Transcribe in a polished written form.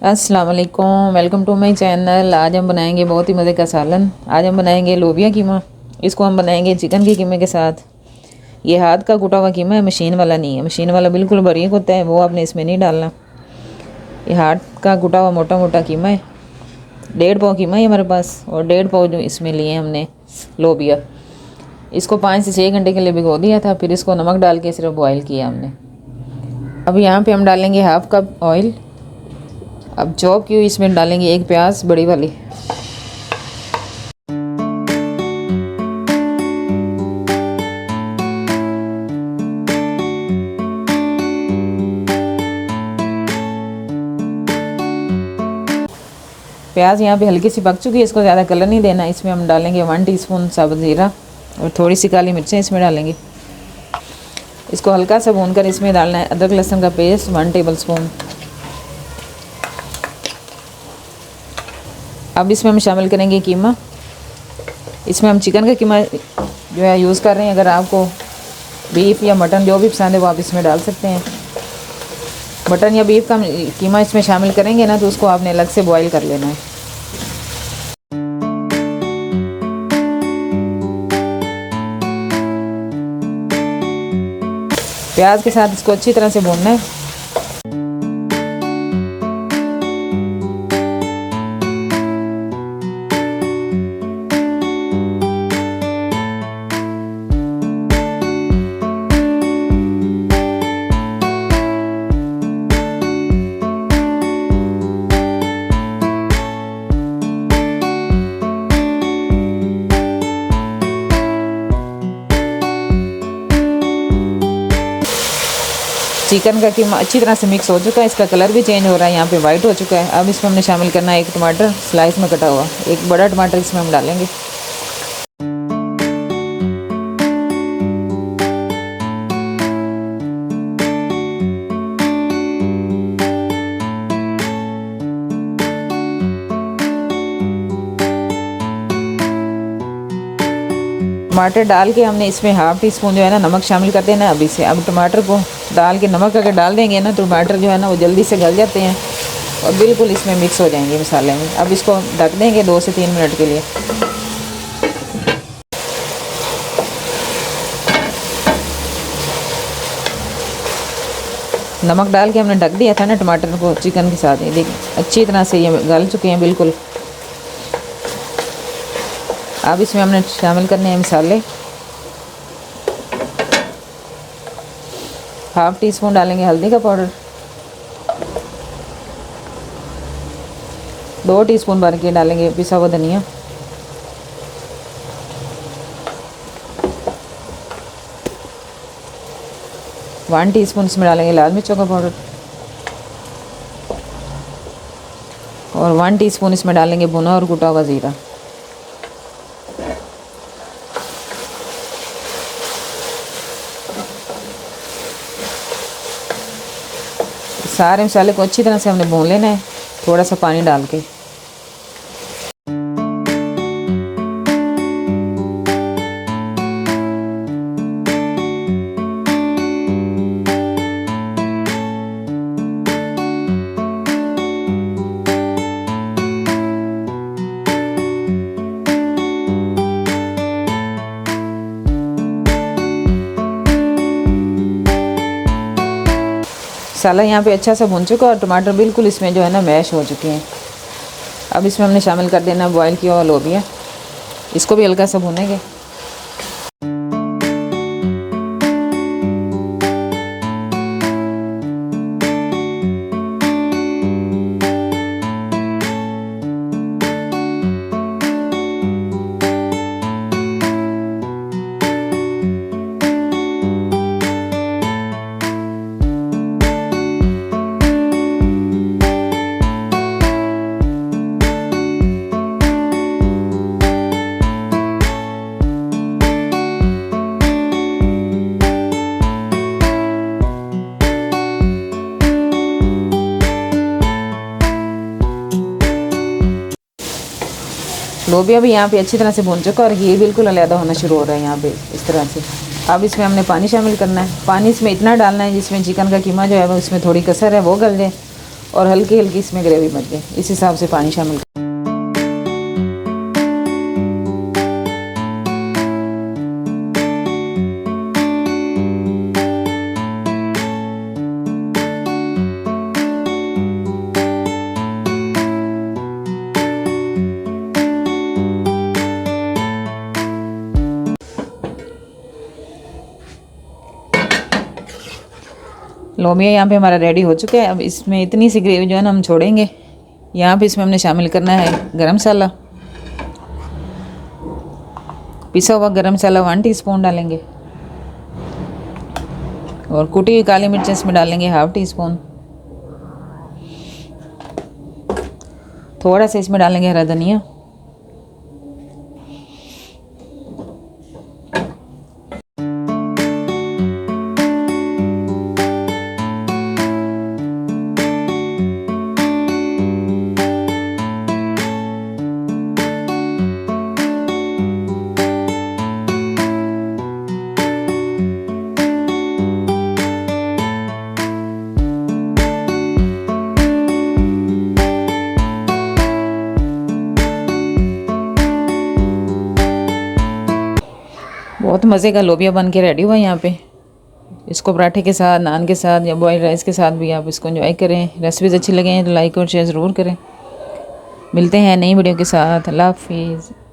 अस्सलाम वालेकुम, welcome to my channel. आज हम बनाएंगे बहुत ही मज़े का सालन। आज हम बनाएंगे लोबिया कीमा। इसको हम बनाएंगे चिकन के कीमे के साथ। ये हाथ का कुटा हुआ कीमा है, मशीन वाला नहीं है। मशीन वाला बिल्कुल बारीक होता है, वो आपने इसमें नहीं डालना। ये हाथ का कुटा हुआ मोटा मोटा कीमा है। 1.5 पाव कीमा है हमारे पास, और 1.5 पाव जो इसमें लिए हमने लोबिया। इसको 5 से 6 घंटे के लिए भिगो दिया था, फिर इसको नमक डाल के सिर्फ बॉयल किया हमने। अब यहाँ पे हम डालेंगे 1/2 कप ऑयल। अब चॉप की हुई इसमें डालेंगे 1 प्याज बड़ी वाली। प्याज यहाँ पे हल्की सी पक चुकी है, इसको ज़्यादा कलर नहीं देना। इसमें हम डालेंगे 1 टीस्पून साबुत ज़ीरा और थोड़ी सी काली मिर्चें इसमें डालेंगे। इसको हल्का सा भूनकर इसमें डालना है अदरक लहसुन का पेस्ट 1 टेबल स्पून। अब इसमें हम शामिल करेंगे कीमा। इसमें हम चिकन का कीमा जो है यूज़ कर रहे हैं। अगर आपको बीफ या मटन जो भी पसंद है वो आप इसमें डाल सकते हैं। मटन या बीफ का कीमा इसमें शामिल करेंगे ना, तो उसको आपने अलग से बॉईल कर लेना है। प्याज के साथ इसको अच्छी तरह से भूनना है। चिकन का कीमा अच्छी तरह से मिक्स हो चुका है, इसका कलर भी चेंज हो रहा है, यहाँ पे वाइट हो चुका है। अब इसमें हमने शामिल करना है 1 टमाटर स्लाइस में कटा हुआ। एक बड़ा टमाटर इसमें हम डालेंगे। टमाटर डाल के हमने इसमें 1/2 टीस्पून जो है ना नमक शामिल कर देना है अभी से। अब टमाटर को डाल के नमक अगर डाल देंगे ना, तो टमाटर जो है ना वो जल्दी से गल जाते हैं और बिल्कुल इसमें मिक्स हो जाएंगे मसाले में। अब इसको ढक देंगे 2 से 3 मिनट के लिए। नमक डाल के हमने ढक दिया था ना टमाटर को चिकन के साथ। ये देखिए अच्छी तरह से ये गल चुके हैं बिल्कुल। अब इसमें हमने शामिल करने हैं मसाले। 1/2 टीस्पून डालेंगे हल्दी का पाउडर, 2 टीस्पून भर के डालेंगे पिसा हुआ धनिया, 1 टीस्पून इसमें डालेंगे लाल मिर्चों का पाउडर, और 1 टीस्पून इसमें डालेंगे भुना और कुटा हुआ ज़ीरा। सारे मसाले को अच्छी तरह से हमने भून लेना है, थोड़ा सा पानी डाल के। मसाला यहाँ पे अच्छा सा भून चुका और टमाटर बिल्कुल इसमें जो है ना मैश हो चुके हैं। अब इसमें हमने शामिल कर देना बॉयल किया हुआ लोबिया। इसको भी हल्का सा भूनेंगे। लोबिया भी यहाँ पे अच्छी तरह से भून चुका और घी बिल्कुल अलग होना शुरू हो रहा है यहाँ पे इस तरह से। अब इसमें हमने पानी शामिल करना है। पानी इसमें इतना डालना है जिसमें चिकन का कीमा जो है वो इसमें थोड़ी कसर है वो गल जाए, और हल्की हल्की इसमें ग्रेवी बन जाए, इस हिसाब से पानी शामिल। लोबिया यहाँ पे हमारा रेडी हो चुका है। अब इसमें इतनी सी ग्रेवी जो है ना हम छोड़ेंगे। यहाँ पे इसमें हमने शामिल करना है गरम मसाला, पिसा हुआ गरम मसाला 1 टीस्पून डालेंगे और कुटी हुई काली मिर्च इसमें डालेंगे 1/2 टीस्पून। थोड़ा सा इसमें डालेंगे हरा धनिया, बहुत मज़े का लोबिया बन के रेडी हुआ यहाँ पे। इसको पराठे के साथ, नान के साथ या बॉइल्ड राइस के साथ भी आप इसको एंजॉय करें। रेसिपीज़ अच्छी लगे तो लाइक और शेयर ज़रूर करें। मिलते हैं नई वीडियो के साथ। अल्लाह हाफिज़।